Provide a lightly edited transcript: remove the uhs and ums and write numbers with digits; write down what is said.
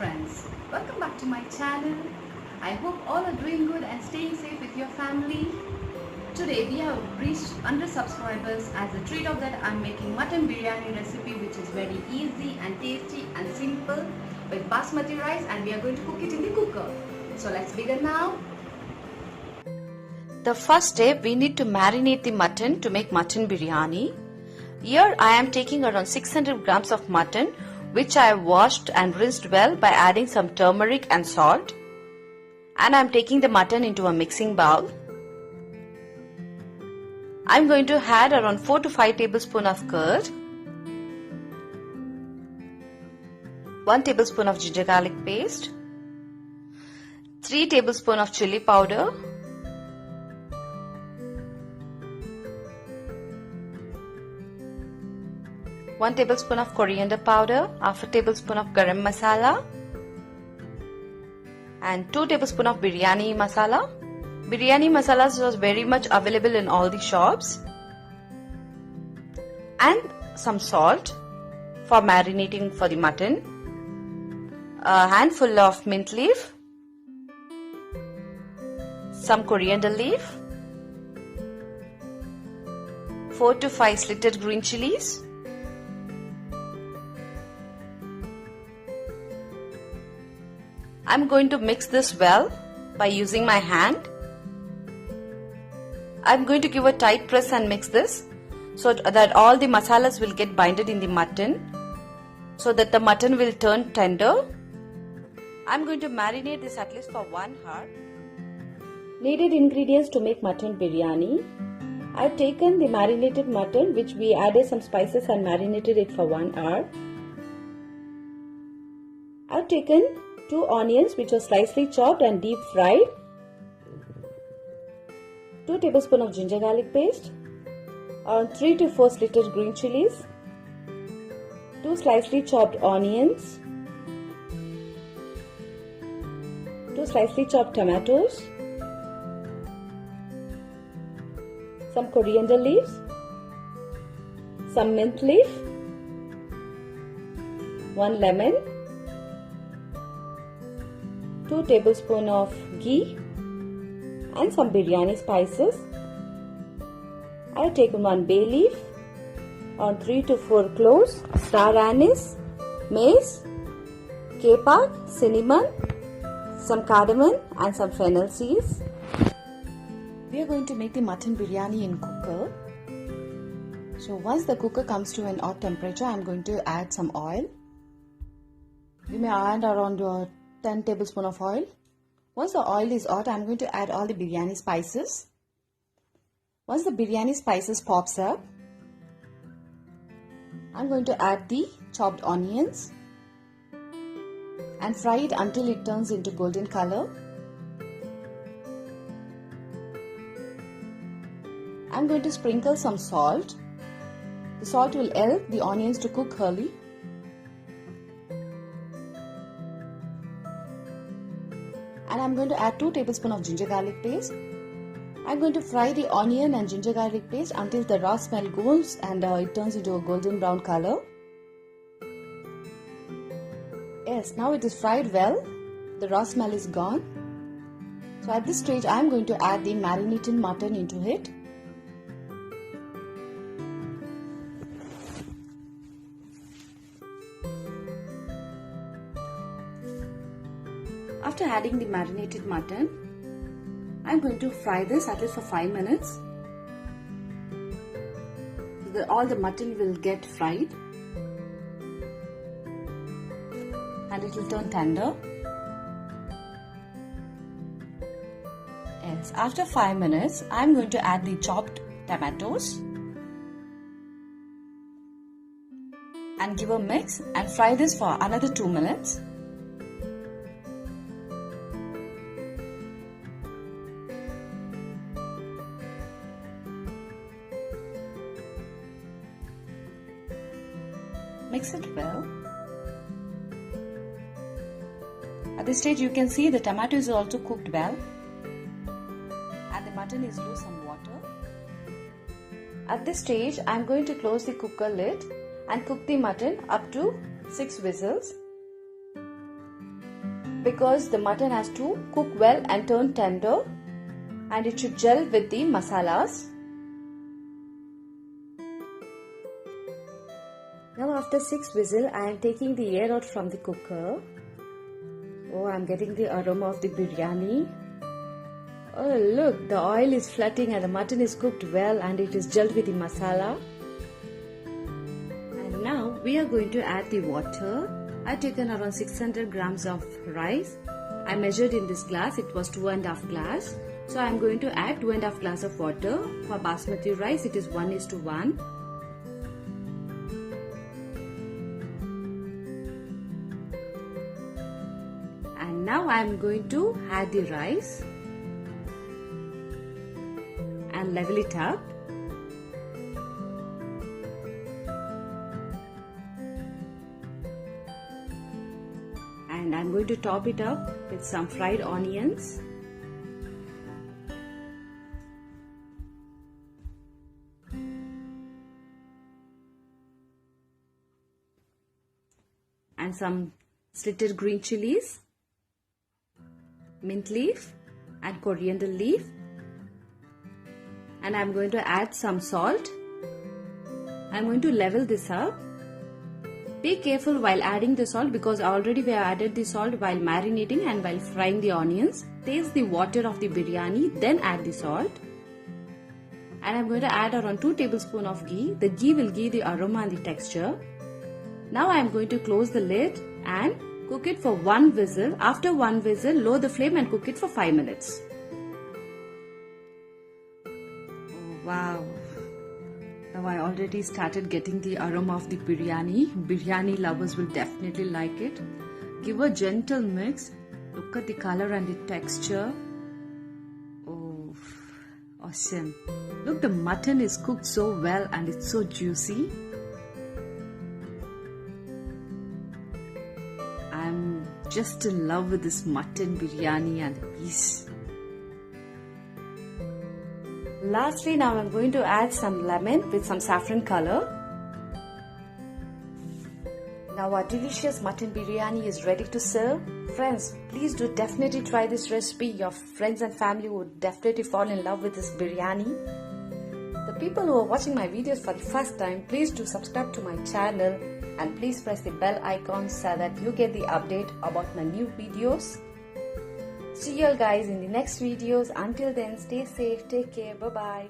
friends, welcome back to my channel. I hope all are doing good and staying safe with your family. Today we have reached 100 subscribers. As a treat of that, I'm making mutton biryani recipe which is very easy and tasty and simple with basmati rice, and we are going to cook it in the cooker. So let's begin now. The first step, we need to marinate the mutton to make mutton biryani. Here I am taking around 600 grams of mutton which I have washed and rinsed well by adding some turmeric and salt. And I am taking the mutton into a mixing bowl. I am going to add around 4 to 5 tablespoons of curd, 1 tablespoon of ginger garlic paste, 3 tablespoons of chili powder, 1 tablespoon of coriander powder, half a tablespoon of garam masala, and 2 tablespoons of biryani masala. Biryani masalas was very much available in all the shops. And some salt for marinating for the mutton, a handful of mint leaf, some coriander leaf, 4 to 5 slitted green chilies, I'm going to mix this well by using my hand. I'm going to give a tight press and mix this so that all the masalas will get binded in the mutton so that the mutton will turn tender. I'm going to marinate this at least for 1 hour. Needed ingredients to make mutton biryani. I've taken the marinated mutton which we added some spices and marinated it for 1 hour. I've taken 2 onions which are slightly chopped and deep fried, 2 tablespoons of ginger garlic paste, 3 to 4 slitted green chilies, 2 slightly chopped onions, 2 slightly chopped tomatoes, some coriander leaves, some mint leaf, 1 lemon, 2 tablespoons of ghee, and some biryani spices. I have taken 1 bay leaf, 3 to 4 cloves, star anise, mace, kepak, cinnamon, some cardamom and some fennel seeds. We are going to make the mutton biryani in cooker. So once the cooker comes to an odd temperature, I am going to add some oil. We may add around 10 tablespoons of oil. Once the oil is hot, I am going to add all the biryani spices. Once the biryani spices pops up, I am going to add the chopped onions and fry it until it turns into golden color. I am going to sprinkle some salt. The salt will help the onions to cook early. And I'm going to add 2 tablespoons of ginger garlic paste. I'm going to fry the onion and ginger garlic paste until the raw smell goes and it turns into a golden brown color. Yes, now it is fried well. The raw smell is gone. So at this stage, I'm going to add the marinated mutton into it. After adding the marinated mutton, I am going to fry this at least for 5 minutes. So all the mutton will get fried and it will turn tender. Yes, after 5 minutes, I am going to add the chopped tomatoes and give a mix and fry this for another 2 minutes. Mix it well. At this stage, you can see the tomato is also cooked well and the mutton is loose some water. At this stage, I am going to close the cooker lid and cook the mutton up to 6 whistles. because the mutton has to cook well and turn tender, and it should gel with the masalas. Now after 6 whistles, I am taking the air out from the cooker. Oh, I am getting the aroma of the biryani. Oh look, the oil is flooding and the mutton is cooked well and it is gelled with the masala. And now we are going to add the water. I have taken around 600 grams of rice. I measured in this glass, it was 2.5 glass. So I am going to add 2.5 glass of water. For basmati rice, it is 1:1. And now I am going to add the rice and level it up. And I'm going to top it up with some fried onions. And some slitted green chilies, mint leaf and coriander leaf. And I'm going to add some salt. I'm going to level this up. Be careful while adding the salt because already we have added the salt while marinating and while frying the onions. Taste the water of the biryani, then add the salt. And I'm going to add around 2 tablespoons of ghee. The ghee will give the aroma and the texture. Now I am going to close the lid and cook it for 1 whistle. After 1 whistle, lower the flame and cook it for 5 minutes. Wow, now I already started getting the aroma of the biryani. Biryani lovers will definitely like it. Give a gentle mix. Look at the color and the texture. Oh, awesome. Look, the mutton is cooked so well and it's so juicy. I'm just in love with this mutton biryani and the piece. Lastly, now I'm going to add some lemon with some saffron color. Now our delicious mutton biryani is ready to serve. Friends, please do definitely try this recipe. Your friends and family would definitely fall in love with this biryani. The people who are watching my videos for the first time, please do subscribe to my channel and please press the bell icon so that you get the update about my new videos. See you all guys in the next videos. Until then, stay safe, take care, bye bye.